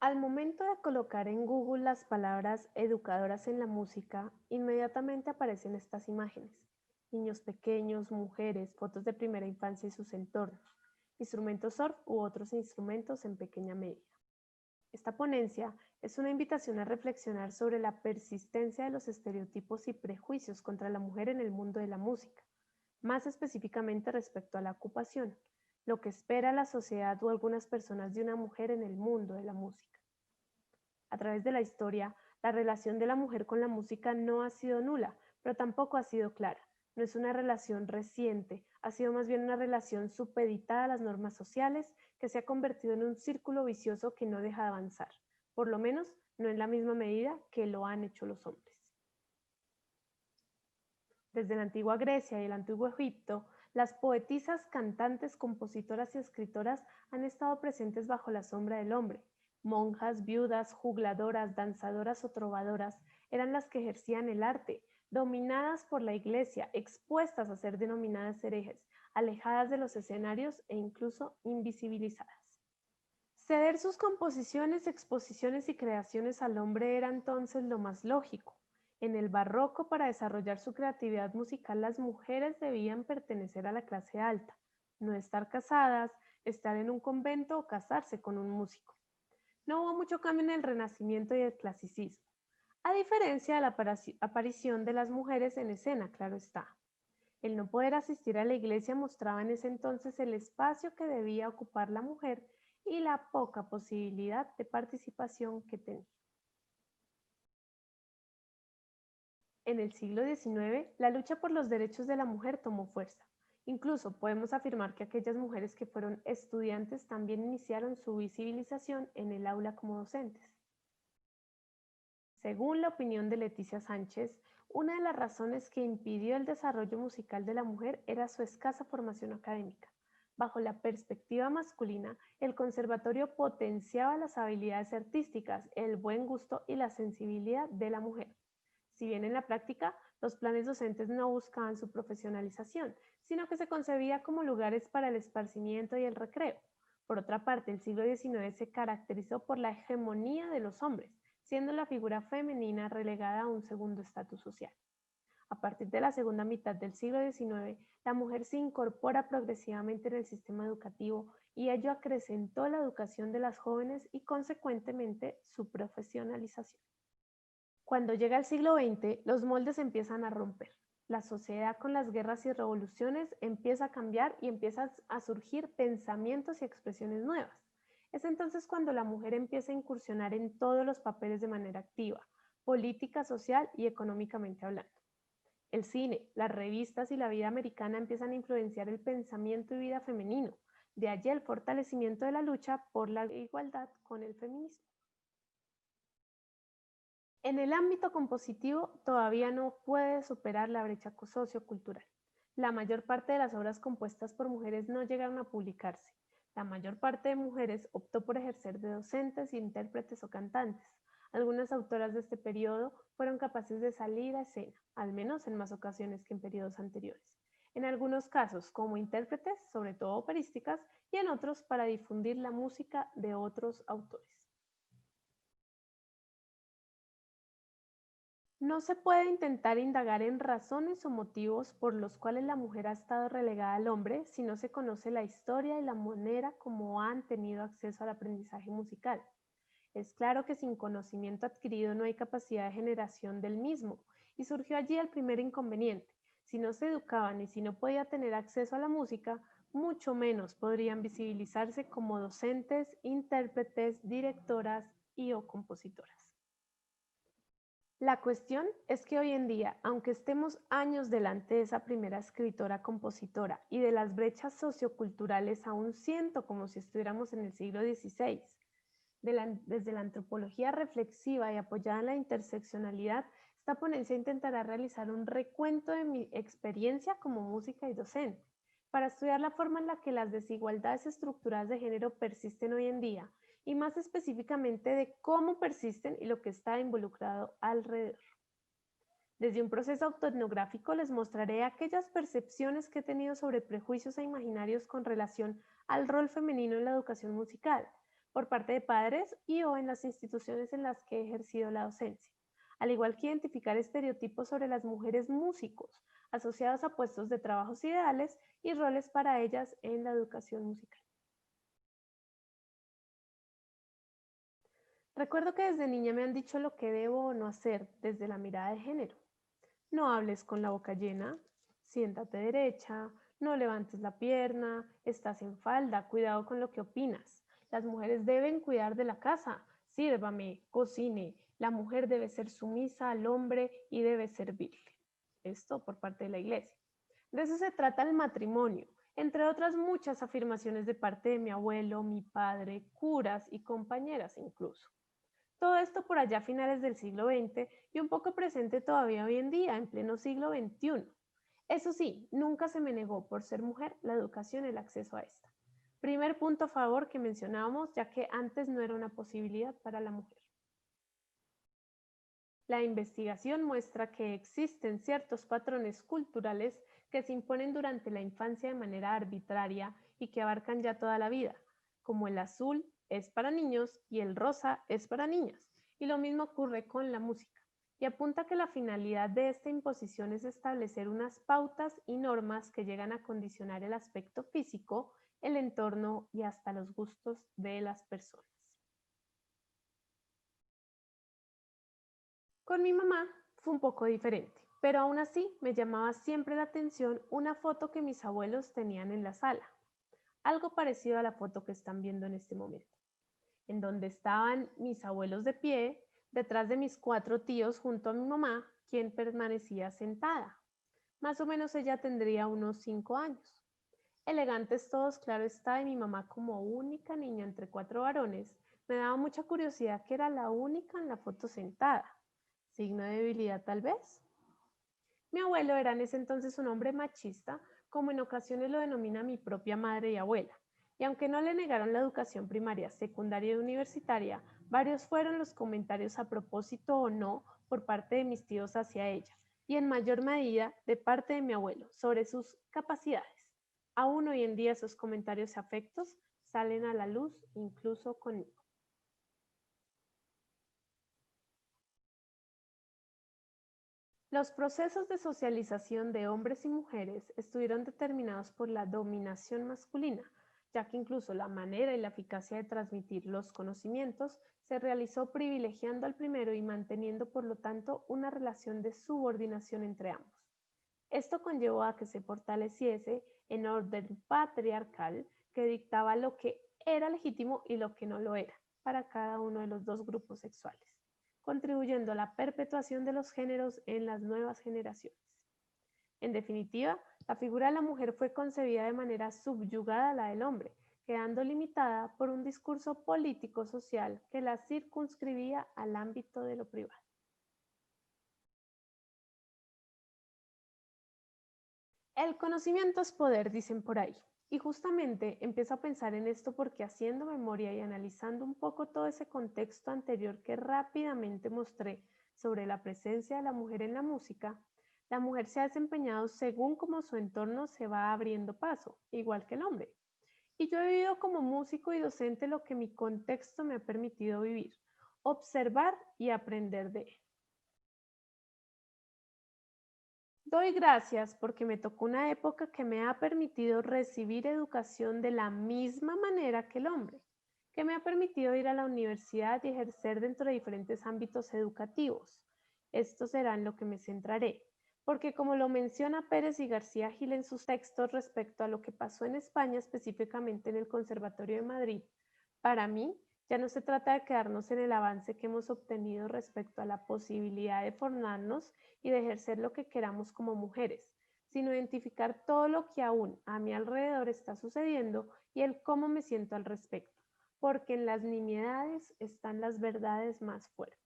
Al momento de colocar en Google las palabras educadoras en la música, inmediatamente aparecen estas imágenes. Niños pequeños, mujeres, fotos de primera infancia y sus entornos, instrumentos surf u otros instrumentos en pequeña medida. Esta ponencia es una invitación a reflexionar sobre la persistencia de los estereotipos y prejuicios contra la mujer en el mundo de la música, más específicamente respecto a la ocupación, lo que espera la sociedad o algunas personas de una mujer en el mundo de la música. A través de la historia, la relación de la mujer con la música no ha sido nula, pero tampoco ha sido clara. No es una relación reciente, ha sido más bien una relación supeditada a las normas sociales que se ha convertido en un círculo vicioso que no deja de avanzar, por lo menos no en la misma medida que lo han hecho los hombres. Desde la antigua Grecia y el antiguo Egipto, las poetisas, cantantes, compositoras y escritoras han estado presentes bajo la sombra del hombre. Monjas, viudas, jugladoras, danzadoras o trovadoras eran las que ejercían el arte, dominadas por la iglesia, expuestas a ser denominadas herejes, alejadas de los escenarios e incluso invisibilizadas. Ceder sus composiciones, exposiciones y creaciones al hombre era entonces lo más lógico. En el barroco, para desarrollar su creatividad musical, las mujeres debían pertenecer a la clase alta, no estar casadas, estar en un convento o casarse con un músico. No hubo mucho cambio en el Renacimiento y el Clasicismo, a diferencia de la aparición de las mujeres en escena, claro está. El no poder asistir a la iglesia mostraba en ese entonces el espacio que debía ocupar la mujer y la poca posibilidad de participación que tenía. En el siglo XIX, la lucha por los derechos de la mujer tomó fuerza. Incluso podemos afirmar que aquellas mujeres que fueron estudiantes también iniciaron su visibilización en el aula como docentes. Según la opinión de Leticia Sánchez, una de las razones que impidió el desarrollo musical de la mujer era su escasa formación académica. Bajo la perspectiva masculina, el conservatorio potenciaba las habilidades artísticas, el buen gusto y la sensibilidad de la mujer. Si bien en la práctica los planes docentes no buscaban su profesionalización, sino que se concebía como lugares para el esparcimiento y el recreo. Por otra parte, el siglo XIX se caracterizó por la hegemonía de los hombres, siendo la figura femenina relegada a un segundo estatus social. A partir de la segunda mitad del siglo XIX, la mujer se incorpora progresivamente en el sistema educativo y ello acrecentó la educación de las jóvenes y consecuentemente su profesionalización. Cuando llega el siglo XX, los moldes empiezan a romper. La sociedad con las guerras y revoluciones empieza a cambiar y empiezan a surgir pensamientos y expresiones nuevas. Es entonces cuando la mujer empieza a incursionar en todos los papeles de manera activa, política, social y económicamente hablando. El cine, las revistas y la vida americana empiezan a influenciar el pensamiento y vida femenino. De allí el fortalecimiento de la lucha por la igualdad con el feminismo. En el ámbito compositivo todavía no puede superar la brecha sociocultural. La mayor parte de las obras compuestas por mujeres no llegaron a publicarse. La mayor parte de mujeres optó por ejercer de docentes, intérpretes o cantantes. Algunas autoras de este periodo fueron capaces de salir a escena, al menos en más ocasiones que en periodos anteriores. En algunos casos como intérpretes, sobre todo operísticas, y en otros para difundir la música de otros autores. No se puede intentar indagar en razones o motivos por los cuales la mujer ha estado relegada al hombre si no se conoce la historia y la manera como han tenido acceso al aprendizaje musical. Es claro que sin conocimiento adquirido no hay capacidad de generación del mismo, y surgió allí el primer inconveniente. Si no se educaban y si no podía tener acceso a la música, mucho menos podrían visibilizarse como docentes, intérpretes, directoras y o compositoras. La cuestión es que hoy en día, aunque estemos años delante de esa primera escritora compositora y de las brechas socioculturales, aún siento como si estuviéramos en el siglo XVI. Desde la antropología reflexiva y apoyada en la interseccionalidad, esta ponencia intentará realizar un recuento de mi experiencia como música y docente, para estudiar la forma en la que las desigualdades estructurales de género persisten hoy en día y más específicamente de cómo persisten y lo que está involucrado alrededor. Desde un proceso autoetnográfico les mostraré aquellas percepciones que he tenido sobre prejuicios e imaginarios con relación al rol femenino en la educación musical, por parte de padres y o en las instituciones en las que he ejercido la docencia, al igual que identificar estereotipos sobre las mujeres músicos asociados a puestos de trabajos ideales y roles para ellas en la educación musical. Recuerdo que desde niña me han dicho lo que debo o no hacer desde la mirada de género. No hables con la boca llena, siéntate derecha, no levantes la pierna, estás en falda, cuidado con lo que opinas. Las mujeres deben cuidar de la casa, sírvame, cocine. La mujer debe ser sumisa al hombre y debe servirle. Esto por parte de la iglesia. De eso se trata el matrimonio, entre otras muchas afirmaciones de parte de mi abuelo, mi padre, curas y compañeras incluso. Todo esto por allá a finales del siglo XX y un poco presente todavía hoy en día, en pleno siglo XXI. Eso sí, nunca se me negó por ser mujer la educación y el acceso a esta. Primer punto a favor que mencionábamos, ya que antes no era una posibilidad para la mujer. La investigación muestra que existen ciertos patrones culturales que se imponen durante la infancia de manera arbitraria y que abarcan ya toda la vida, como el azul es para niños y el rosa es para niñas. Y lo mismo ocurre con la música. Y apunta que la finalidad de esta imposición es establecer unas pautas y normas que llegan a condicionar el aspecto físico, el entorno y hasta los gustos de las personas. Con mi mamá fue un poco diferente, pero aún así me llamaba siempre la atención una foto que mis abuelos tenían en la sala, algo parecido a la foto que están viendo en este momento, en donde estaban mis abuelos de pie, detrás de mis cuatro tíos junto a mi mamá, quien permanecía sentada. Más o menos ella tendría unos 5 años. Elegantes todos, claro está, y mi mamá como única niña entre cuatro varones, me daba mucha curiosidad que era la única en la foto sentada. ¿Signo de debilidad tal vez? Mi abuelo era en ese entonces un hombre machista, como en ocasiones lo denomina mi propia madre y abuela. Y aunque no le negaron la educación primaria, secundaria y universitaria, varios fueron los comentarios a propósito o no por parte de mis tíos hacia ella, y en mayor medida de parte de mi abuelo sobre sus capacidades. Aún hoy en día esos comentarios y afectos salen a la luz incluso conmigo. Los procesos de socialización de hombres y mujeres estuvieron determinados por la dominación masculina, ya que incluso la manera y la eficacia de transmitir los conocimientos se realizó privilegiando al primero y manteniendo, por lo tanto, una relación de subordinación entre ambos. Esto conllevó a que se fortaleciese en orden patriarcal que dictaba lo que era legítimo y lo que no lo era para cada uno de los dos grupos sexuales, contribuyendo a la perpetuación de los géneros en las nuevas generaciones. En definitiva, la figura de la mujer fue concebida de manera subyugada a la del hombre, quedando limitada por un discurso político-social que la circunscribía al ámbito de lo privado. El conocimiento es poder, dicen por ahí. Y justamente empiezo a pensar en esto porque haciendo memoria y analizando un poco todo ese contexto anterior que rápidamente mostré sobre la presencia de la mujer en la música, la mujer se ha desempeñado según como su entorno se va abriendo paso, igual que el hombre. Y yo he vivido como músico y docente lo que mi contexto me ha permitido vivir, observar y aprender de él. Doy gracias porque me tocó una época que me ha permitido recibir educación de la misma manera que el hombre, que me ha permitido ir a la universidad y ejercer dentro de diferentes ámbitos educativos. Esto será en lo que me centraré, porque como lo menciona Pérez y García Gil en sus textos respecto a lo que pasó en España, específicamente en el Conservatorio de Madrid, para mí ya no se trata de quedarnos en el avance que hemos obtenido respecto a la posibilidad de formarnos y de ejercer lo que queramos como mujeres, sino identificar todo lo que aún a mi alrededor está sucediendo y el cómo me siento al respecto, porque en las nimiedades están las verdades más fuertes.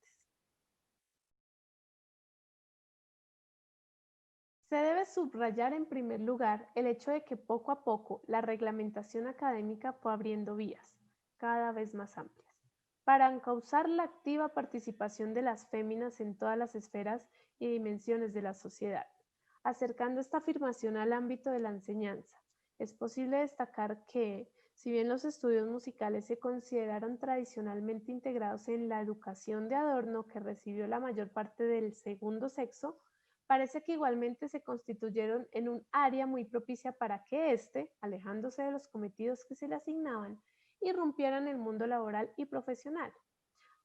Se debe subrayar en primer lugar el hecho de que poco a poco la reglamentación académica fue abriendo vías, cada vez más amplias, para encauzar la activa participación de las féminas en todas las esferas y dimensiones de la sociedad, acercando esta afirmación al ámbito de la enseñanza. Es posible destacar que, Si bien los estudios musicales se consideraron tradicionalmente integrados en la educación de adorno que recibió la mayor parte del segundo sexo, parece que igualmente se constituyeron en un área muy propicia para que éste, alejándose de los cometidos que se le asignaban, irrumpiera en el mundo laboral y profesional.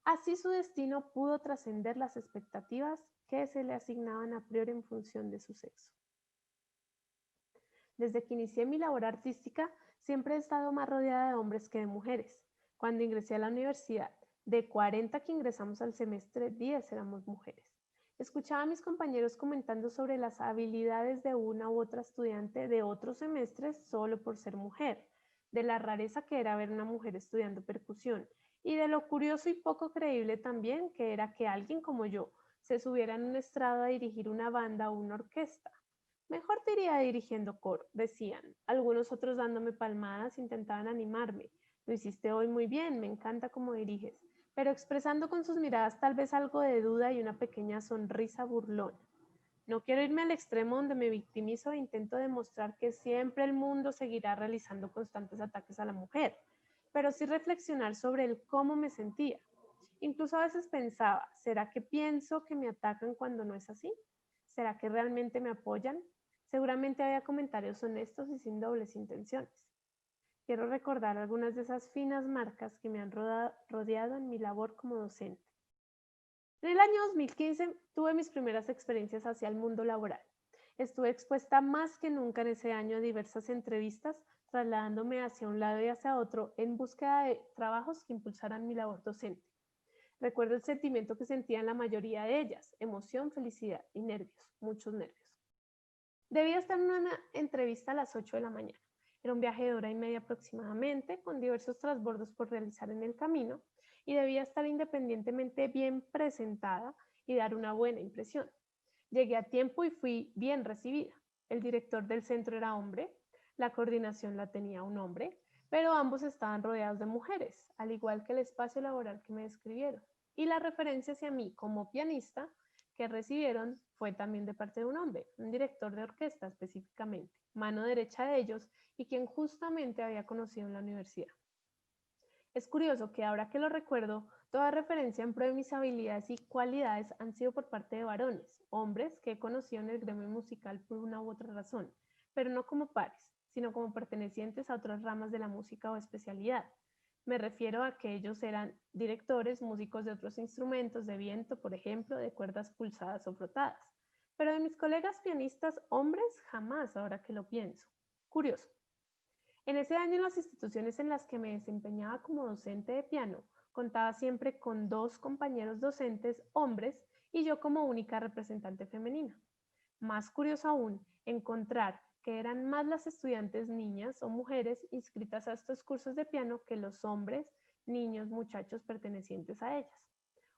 Así su destino pudo trascender las expectativas que se le asignaban a priori en función de su sexo. Desde que inicié mi labor artística, siempre he estado más rodeada de hombres que de mujeres. Cuando ingresé a la universidad, de 40 que ingresamos al semestre, 10 éramos mujeres. Escuchaba a mis compañeros comentando sobre las habilidades de una u otra estudiante de otros semestres solo por ser mujer, de la rareza que era ver una mujer estudiando percusión y de lo curioso y poco creíble también que era que alguien como yo se subiera en un estrado a dirigir una banda o una orquesta. Mejor te iría dirigiendo coro, decían. Algunos otros dándome palmadas intentaban animarme. Lo hiciste hoy muy bien, me encanta cómo diriges, pero expresando con sus miradas tal vez algo de duda y una pequeña sonrisa burlona. No quiero irme al extremo donde me victimizo e intento demostrar que siempre el mundo seguirá realizando constantes ataques a la mujer, pero sí reflexionar sobre el cómo me sentía. Incluso a veces pensaba, ¿será que pienso que me atacan cuando no es así? ¿Será que realmente me apoyan? Seguramente había comentarios honestos y sin dobles intenciones. Quiero recordar algunas de esas finas marcas que me han rodeado en mi labor como docente. En el año 2015 tuve mis primeras experiencias hacia el mundo laboral. Estuve expuesta más que nunca en ese año a diversas entrevistas, trasladándome hacia un lado y hacia otro en búsqueda de trabajos que impulsaran mi labor docente. Recuerdo el sentimiento que sentía en la mayoría de ellas, emoción, felicidad y nervios, muchos nervios. Debía estar en una entrevista a las 8 de la mañana. Era un viaje de hora y media aproximadamente, con diversos transbordos por realizar en el camino, y debía estar independientemente bien presentada y dar una buena impresión. Llegué a tiempo y fui bien recibida. El director del centro era hombre, la coordinación la tenía un hombre, pero ambos estaban rodeados de mujeres, al igual que el espacio laboral que me describieron. Y la referencia hacia mí como pianista que recibieron fue también de parte de un hombre, un director de orquesta específicamente, mano derecha de ellos y quien justamente había conocido en la universidad. Es curioso que ahora que lo recuerdo, toda referencia en pro de mis habilidades y cualidades han sido por parte de varones, hombres que he conocido en el gremio musical por una u otra razón, pero no como pares, sino como pertenecientes a otras ramas de la música o especialidad. Me refiero a que ellos eran directores, músicos de otros instrumentos de viento, por ejemplo, de cuerdas pulsadas o frotadas. Pero de mis colegas pianistas hombres, jamás, ahora que lo pienso. Curioso. En ese año, en las instituciones en las que me desempeñaba como docente de piano, contaba siempre con 2 compañeros docentes hombres y yo como única representante femenina. Más curioso aún, encontrar que eran más las estudiantes niñas o mujeres inscritas a estos cursos de piano que los hombres, niños, muchachos pertenecientes a ellas.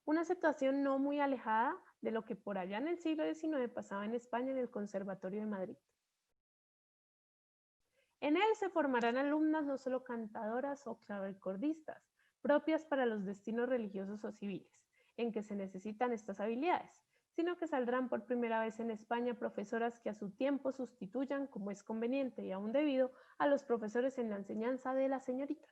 Una situación no muy alejada de lo que por allá en el siglo XIX pasaba en España en el Conservatorio de Madrid. En él se formarán alumnas no solo cantadoras o clavelcordistas, propias para los destinos religiosos o civiles, en que se necesitan estas habilidades, sino que saldrán por primera vez en España profesoras que a su tiempo sustituyan, como es conveniente y aún debido, a los profesores en la enseñanza de las señoritas.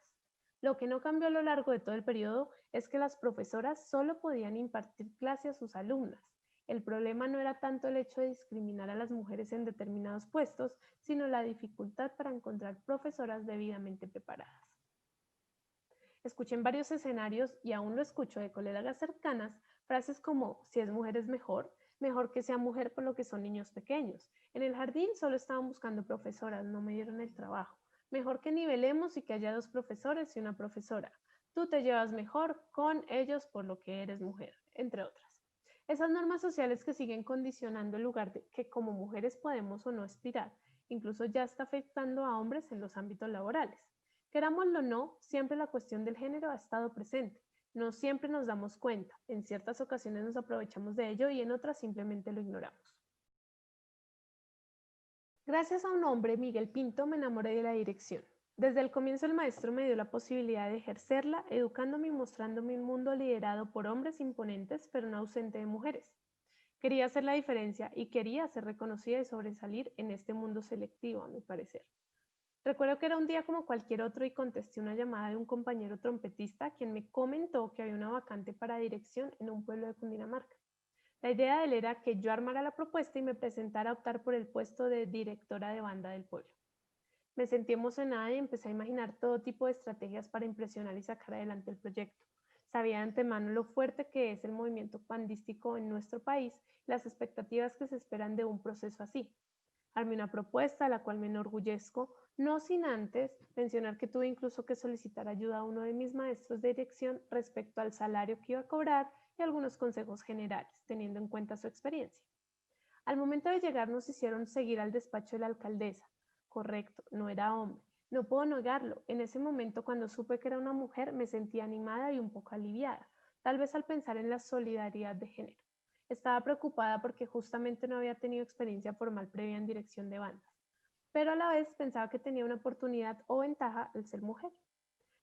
Lo que no cambió a lo largo de todo el periodo es que las profesoras solo podían impartir clase a sus alumnas. El problema no era tanto el hecho de discriminar a las mujeres en determinados puestos, sino la dificultad para encontrar profesoras debidamente preparadas. Escuché en varios escenarios, y aún lo escucho de colegas cercanas, frases como, si es mujer es mejor, mejor que sea mujer por lo que son niños pequeños. En el jardín solo estaban buscando profesoras, no me dieron el trabajo. Mejor que nivelemos y que haya 2 profesores y una profesora. Tú te llevas mejor con ellos por lo que eres mujer, entre otras. Esas normas sociales que siguen condicionando el lugar de que como mujeres podemos o no aspirar, incluso ya está afectando a hombres en los ámbitos laborales. Querámoslo o no, siempre la cuestión del género ha estado presente. No siempre nos damos cuenta, en ciertas ocasiones nos aprovechamos de ello y en otras simplemente lo ignoramos. Gracias a un hombre, Miguel Pinto, me enamoré de la dirección. Desde el comienzo el maestro me dio la posibilidad de ejercerla, educándome y mostrándome un mundo liderado por hombres imponentes, pero no ausente de mujeres. Quería hacer la diferencia y quería ser reconocida y sobresalir en este mundo selectivo, a mi parecer. Recuerdo que era un día como cualquier otro y contesté una llamada de un compañero trompetista quien me comentó que había una vacante para dirección en un pueblo de Cundinamarca. La idea de él era que yo armara la propuesta y me presentara a optar por el puesto de directora de banda del pueblo. Me sentí emocionada y empecé a imaginar todo tipo de estrategias para impresionar y sacar adelante el proyecto. Sabía de antemano lo fuerte que es el movimiento pandístico en nuestro país y las expectativas que se esperan de un proceso así. Armé una propuesta a la cual me enorgullezco, no sin antes mencionar que tuve incluso que solicitar ayuda a uno de mis maestros de dirección respecto al salario que iba a cobrar y algunos consejos generales, teniendo en cuenta su experiencia. Al momento de llegar nos hicieron seguir al despacho de la alcaldesa. Correcto, no era hombre. No puedo negarlo. En ese momento, cuando supe que era una mujer, me sentí animada y un poco aliviada, tal vez al pensar en la solidaridad de género. Estaba preocupada porque justamente no había tenido experiencia formal previa en dirección de bandas, pero a la vez pensaba que tenía una oportunidad o ventaja al ser mujer.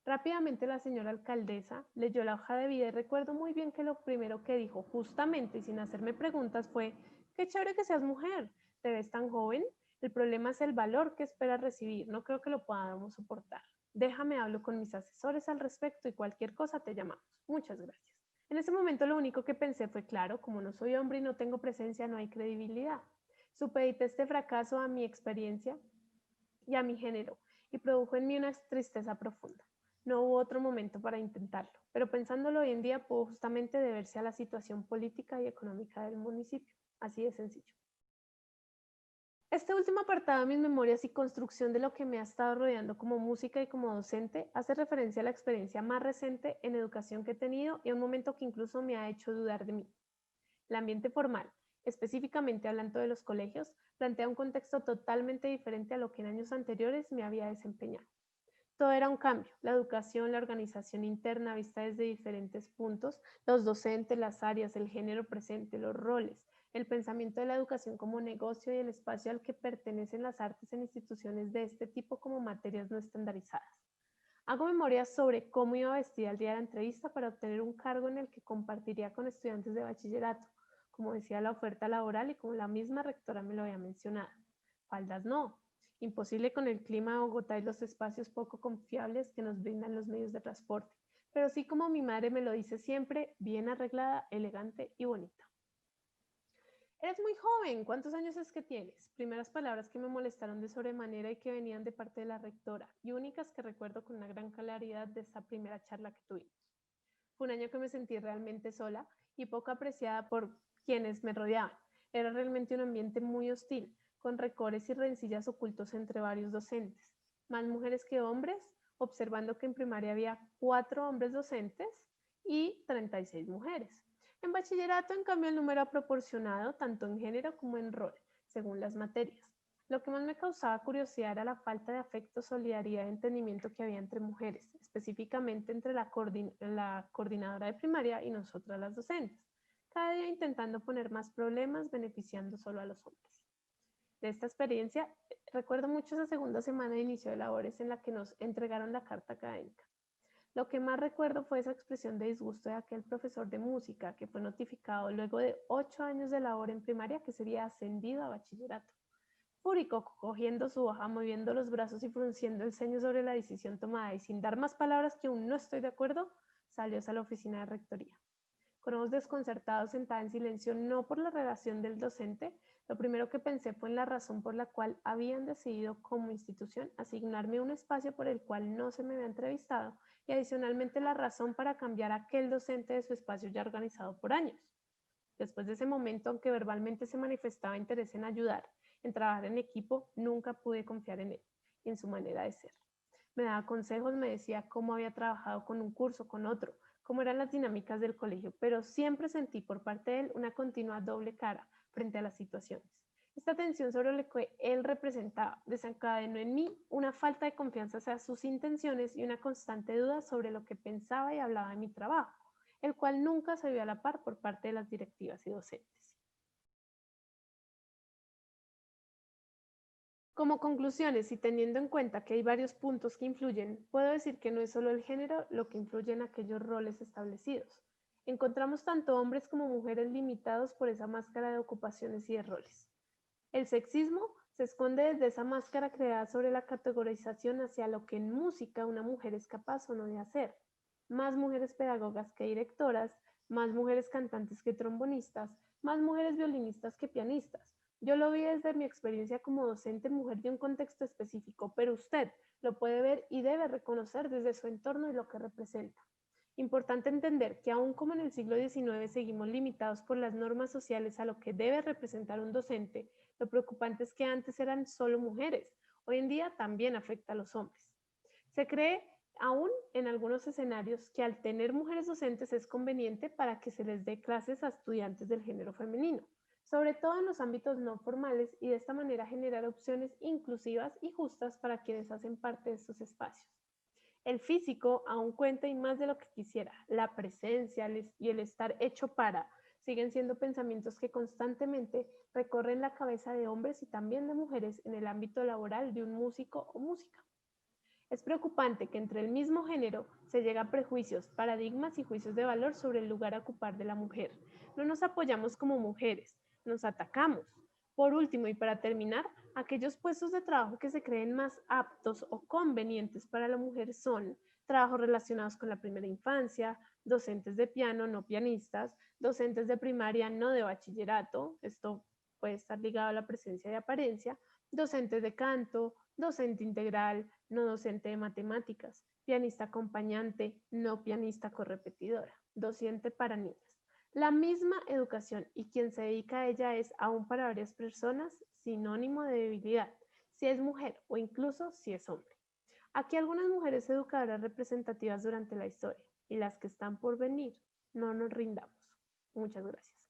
Rápidamente la señora alcaldesa leyó la hoja de vida y recuerdo muy bien que lo primero que dijo, justamente y sin hacerme preguntas, fue: qué chévere que seas mujer, te ves tan joven, el problema es el valor que esperas recibir, no creo que lo podamos soportar. Déjame hablo con mis asesores al respecto y cualquier cosa te llamamos. Muchas gracias. En ese momento lo único que pensé fue, claro, como no soy hombre y no tengo presencia, no hay credibilidad. Supedité este fracaso a mi experiencia y a mi género, y produjo en mí una tristeza profunda. No hubo otro momento para intentarlo, pero pensándolo hoy en día pudo justamente deberse a la situación política y económica del municipio, así de sencillo. Este último apartado de mis memorias y construcción de lo que me ha estado rodeando como música y como docente hace referencia a la experiencia más reciente en educación que he tenido y a un momento que incluso me ha hecho dudar de mí. El ambiente formal, específicamente hablando de los colegios, plantea un contexto totalmente diferente a lo que en años anteriores me había desempeñado. Todo era un cambio, la educación, la organización interna vista desde diferentes puntos, los docentes, las áreas, el género presente, los roles, el pensamiento de la educación como negocio y el espacio al que pertenecen las artes en instituciones de este tipo como materias no estandarizadas. Hago memoria sobre cómo iba vestida el día de la entrevista para obtener un cargo en el que compartiría con estudiantes de bachillerato, como decía la oferta laboral y como la misma rectora me lo había mencionado. Faldas no, imposible con el clima de Bogotá y los espacios poco confiables que nos brindan los medios de transporte, pero sí como mi madre me lo dice siempre, bien arreglada, elegante y bonita. Eres muy joven, ¿cuántos años es que tienes? Primeras palabras que me molestaron de sobremanera y que venían de parte de la rectora, y únicas que recuerdo con una gran claridad de esta primera charla que tuvimos. Fue un año que me sentí realmente sola y poco apreciada por quienes me rodeaban. Era realmente un ambiente muy hostil, con recores y rencillas ocultos entre varios docentes. Más mujeres que hombres, observando que en primaria había 4 hombres docentes y 36 mujeres. En bachillerato, en cambio, el número ha proporcionado tanto en género como en rol, según las materias. Lo que más me causaba curiosidad era la falta de afecto, solidaridad y entendimiento que había entre mujeres, específicamente entre la coordinadora de primaria y nosotras las docentes, cada día intentando poner más problemas beneficiando solo a los hombres. De esta experiencia, recuerdo mucho esa segunda semana de inicio de labores en la que nos entregaron la carta académica. Lo que más recuerdo fue esa expresión de disgusto de aquel profesor de música que fue notificado luego de 8 años de labor en primaria que sería ascendido a bachillerato. Fúrico, cogiendo su hoja, moviendo los brazos y frunciendo el ceño sobre la decisión tomada y sin dar más palabras que un no estoy de acuerdo, salió hacia la oficina de rectoría. Con ojos desconcertados, sentada en silencio, no por la relación del docente, lo primero que pensé fue en la razón por la cual habían decidido como institución asignarme un espacio por el cual no se me había entrevistado y adicionalmente la razón para cambiar a aquel docente de su espacio ya organizado por años. Después de ese momento, aunque verbalmente se manifestaba interés en ayudar, en trabajar en equipo, nunca pude confiar en él y en su manera de ser. Me daba consejos, me decía cómo había trabajado con un curso, con otro, cómo eran las dinámicas del colegio, pero siempre sentí por parte de él una continua doble cara frente a las situaciones. Esta tensión sobre lo que él representaba desencadenó en mí una falta de confianza hacia sus intenciones y una constante duda sobre lo que pensaba y hablaba de mi trabajo, el cual nunca se vio a la par por parte de las directivas y docentes. Como conclusiones y teniendo en cuenta que hay varios puntos que influyen, puedo decir que no es solo el género lo que influye en aquellos roles establecidos. Encontramos tanto hombres como mujeres limitados por esa máscara de ocupaciones y de roles. El sexismo Se esconde desde esa máscara creada sobre la categorización hacia lo que en música una mujer es capaz o no de hacer. Más mujeres pedagogas que directoras, más mujeres cantantes que trombonistas, más mujeres violinistas que pianistas. Yo lo vi desde mi experiencia como docente mujer de un contexto específico, pero usted lo puede ver y debe reconocer desde su entorno y lo que representa. Importante entender que aun como en el siglo XIX seguimos limitados por las normas sociales a lo que debe representar un docente, lo preocupante es que antes eran solo mujeres, hoy en día también afecta a los hombres. Se cree aún en algunos escenarios que al tener mujeres docentes es conveniente para que se les dé clases a estudiantes del género femenino, sobre todo en los ámbitos no formales y de esta manera generar opciones inclusivas y justas para quienes hacen parte de estos espacios. El físico aún cuenta y más de lo que quisiera. La presencia y el estar hecho para siguen siendo pensamientos que constantemente recorren la cabeza de hombres y también de mujeres en el ámbito laboral de un músico o música. Es preocupante que entre el mismo género se llega a prejuicios, paradigmas y juicios de valor sobre el lugar a ocupar de la mujer. No nos apoyamos como mujeres, nos atacamos. Por último y para terminar, aquellos puestos de trabajo que se creen más aptos o convenientes para la mujer son trabajos relacionados con la primera infancia, docentes de piano no pianistas, docentes de primaria no de bachillerato, esto puede estar ligado a la presencia de apariencia, docentes de canto, docente integral, no docente de matemáticas, pianista acompañante, no pianista correpetidora, docente para niñas. La misma educación y quien se dedica a ella es, aún para varias personas, sinónimo de debilidad, si es mujer o incluso si es hombre. Aquí algunas mujeres educadoras representativas durante la historia y las que están por venir. No nos rindamos. Muchas gracias.